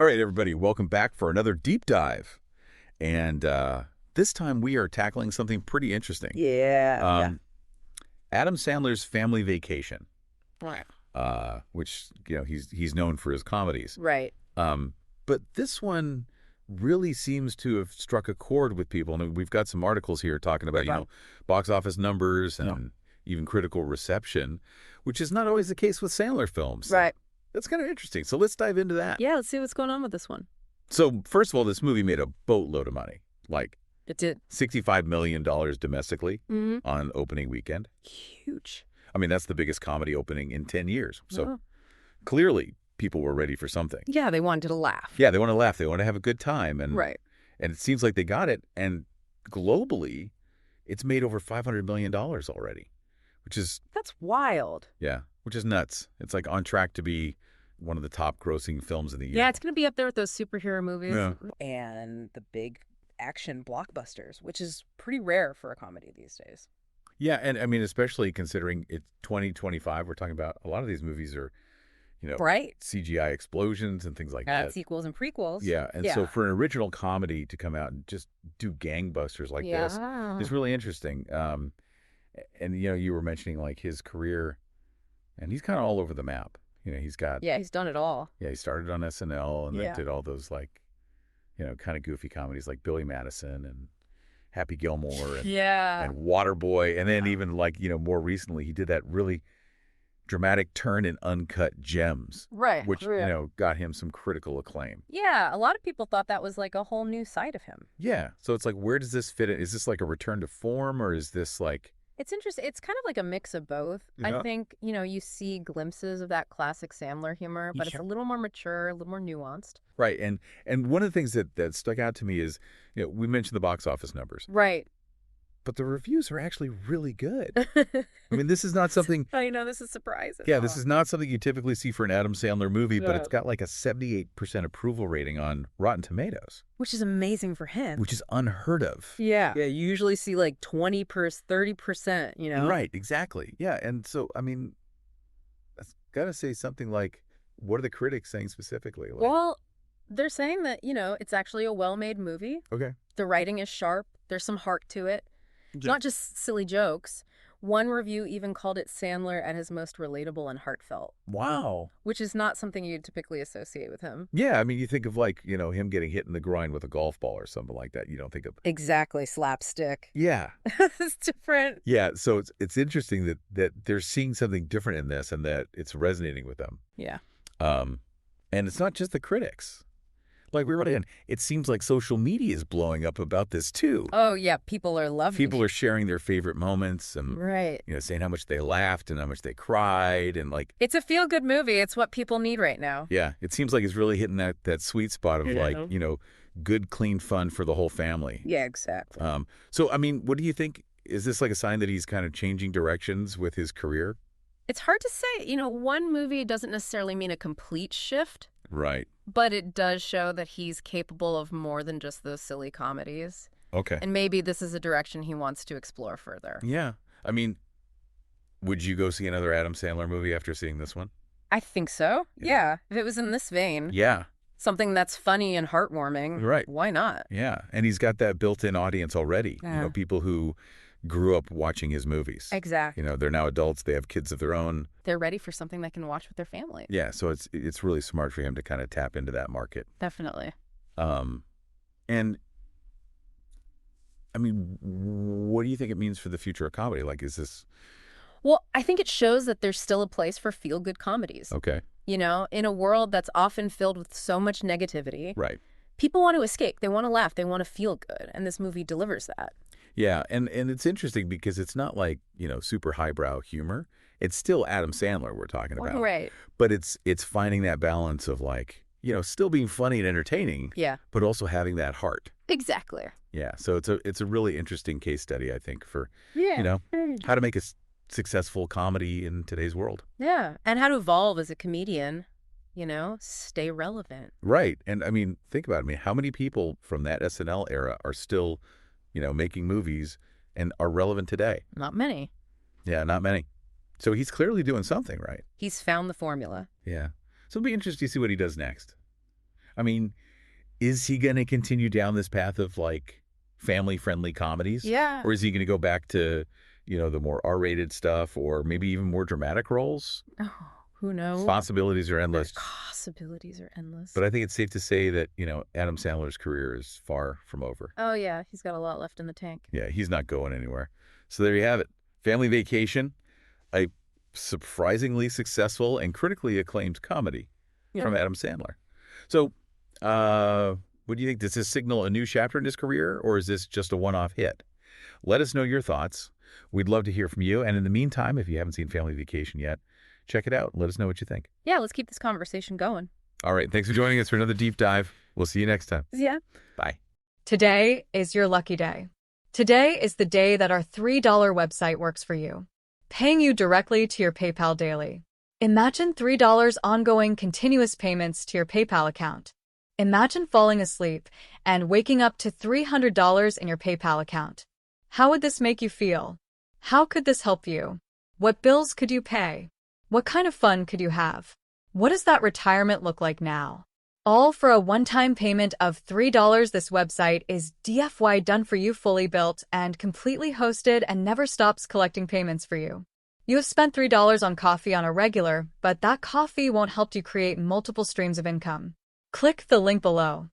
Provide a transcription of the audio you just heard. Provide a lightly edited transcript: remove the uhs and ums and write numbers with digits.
All right, everybody, welcome back for another deep dive. And this time we are tackling something pretty interesting. Yeah. Adam Sandler's Family Vacation, Right. which, he's known for his comedies. Right. But this one really seems to have struck a chord with people. And we've got some articles here talking about, box office numbers and even critical reception, which is not always the case with Sandler films. Right. That's kind of interesting. So let's dive into that. Yeah, let's see what's going on with this one. So first of all, this movie made a boatload of money, like It did. $65 million domestically on opening weekend. Huge. I mean, that's the biggest comedy opening in 10 years. So clearly people were ready for something. Yeah, they wanted to laugh. Yeah, they want to laugh. They want to have a good time. And Right. And it seems like they got it. And globally, it's made over $500 million already, which is... That's wild. Yeah, which is nuts. It's like on track to be one of the top grossing films of the year. Yeah, it's going to be up there with those superhero movies. Yeah. And the big action blockbusters, which is pretty rare for a comedy these days. Yeah, and I mean, especially considering it's 2025, we're talking about a lot of these movies are, Right. CGI explosions and things like that. Sequels and prequels. Yeah, and so for an original comedy to come out and just do gangbusters like this is really interesting. And, you were mentioning like his career, and he's kind of all over the map. He's got... Yeah, he's done it all. Yeah, he started on SNL and then did all those like, kind of goofy comedies like Billy Madison and Happy Gilmore and Waterboy. And then even like, more recently, he did that really dramatic turn in Uncut Gems. Right. Which, got him some critical acclaim. Yeah, a lot of people thought that was like a whole new side of him. Yeah. So it's like, where does this fit in? Is this like a return to form, or is this like... It's interesting. It's kind of like a mix of both. Yeah. I think, you see glimpses of that classic Sandler humor, but it's a little more mature, a little more nuanced. Right. And one of the things that stuck out to me is, we mentioned the box office numbers. Right. But the reviews are actually really good. I mean, this is not something... I know, this is surprising. Yeah, this is not something you typically see for an Adam Sandler movie, but No. it's got like a 78% approval rating on Rotten Tomatoes. Which is amazing for him. Which is unheard of. Yeah. Yeah, you usually see like 20%, 30%, Right, exactly. Yeah, and so, I mean, I've got to say something like, what are the critics saying specifically? Like, Well, they're saying that, it's actually a well-made movie. okay. The writing is sharp. There's some heart to it. Not just silly jokes. One review even called it Sandler at his most relatable and heartfelt. Wow. Which is not something you'd typically associate with him. Yeah, I mean, you think of like, him getting hit in the groin with a golf ball or something like that. You don't think of... Exactly, slapstick. Yeah. It's different. Yeah, so it's interesting that they're seeing something different in this and that it's resonating with them. Yeah. And it's not just the critics. Like we were saying, it seems like social media is blowing up about this too. Oh, yeah, people are loving it. People are sharing their favorite moments and Right. Saying how much they laughed and how much they cried and like... It's a feel-good movie. It's what people need right now. Yeah, it seems like it's really hitting that sweet spot of like, good, clean fun for the whole family. Yeah, exactly. So, I mean, what do you think? Is this like a sign that he's kind of changing directions with his career? It's hard to say. One movie doesn't necessarily mean a complete shift. Right. But it does show that he's capable of more than just those silly comedies. Okay. And maybe this is a direction he wants to explore further. Yeah. I mean, would you go see another Adam Sandler movie after seeing this one? I think so. Yeah. If it was in this vein. Yeah. Something that's funny and heartwarming. Right. Why not? Yeah. And he's got that built-in audience already. Yeah. People who grew up watching his movies. Exactly. They're now adults. They have kids of their own. They're ready for something they can watch with their family. Yeah. So it's really smart for him to kind of tap into that market. Definitely. And I mean, what do you think it means for the future of comedy? Like, is this... Well, I think it shows that there's still a place for feel-good comedies. Okay. In a world that's often filled with so much negativity. Right. People want to escape. They want to laugh. They want to feel good. And this movie delivers that. Yeah, and it's interesting because it's not like, super highbrow humor. It's still Adam Sandler we're talking about. Right. But it's finding that balance of like, still being funny and entertaining. Yeah. But also having that heart. Exactly. Yeah, so it's a really interesting case study, I think, for, Yeah. how to make a successful comedy in today's world. Yeah. And how to evolve as a comedian, stay relevant. Right. And I mean, think about it. I mean, how many people from that SNL era are still, making movies and are relevant today? Not many. Yeah, not many. So he's clearly doing something right. He's found the formula. Yeah. So it'll be interesting to see what he does next. I mean, is he going to continue down this path of like family-friendly comedies? Yeah. Or is he going to go back to, the more R-rated stuff or maybe even more dramatic roles? Oh, who knows? Possibilities are endless. Possibilities are endless. But I think it's safe to say that, Adam Sandler's career is far from over. Oh, yeah. He's got a lot left in the tank. Yeah, he's not going anywhere. So there you have it. Family Vacation, a surprisingly successful and critically acclaimed comedy from Adam Sandler. So, what do you think? Does this signal a new chapter in his career, or is this just a one-off hit? Let us know your thoughts. We'd love to hear from you. And in the meantime, if you haven't seen Family Vacation yet, check it out. Let us know what you think. Yeah, let's keep this conversation going. All right. Thanks for joining us for another deep dive. We'll see you next time. Yeah. Bye. Today is your lucky day. Today is the day that our $3 website works for you, paying you directly to your PayPal daily. Imagine $3 ongoing continuous payments to your PayPal account. Imagine falling asleep and waking up to $300 in your PayPal account. How would this make you feel? How could this help you? What bills could you pay? What kind of fun could you have? What does that retirement look like now? All for a one-time payment of $3. This website is DFY done for you, fully built and completely hosted, and never stops collecting payments for you. You have spent $3 on coffee on a regular, but that coffee won't help you create multiple streams of income. Click the link below.